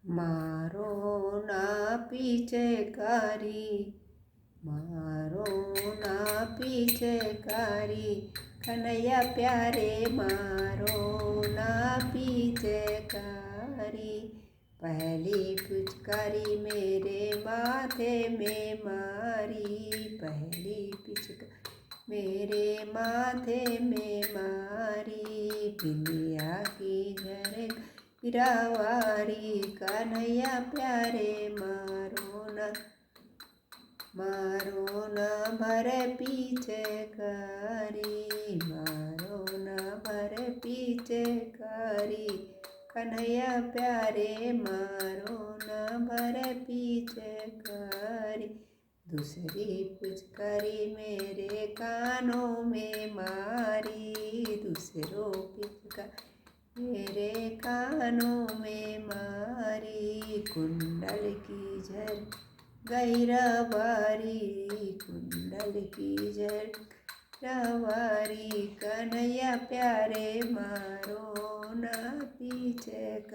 मारो ना पिचकारी, मारो ना पिचकारी, कन्हैया प्यारे मारो ना पिचकारी। पहली पिचकारी मेरे माथे में मारी, पहली पिचकारी मेरे माथे में मारी। बिंदिया की झर गिरावारी, कन्हैया प्यारे मारो न भर पिचकारी, मारो न भर पिचकारी, कन्हैया प्यारे मारो न भर पिचकारी। दूसरी पिचकारी मेरे कानों में मारी, दूसरो पिचकारी मेरे कानों में मारी। कुंडल की झर गई रवारी, कुंडल की झर रवारी, कन्हैया प्यारे मारो ना पिचकारी।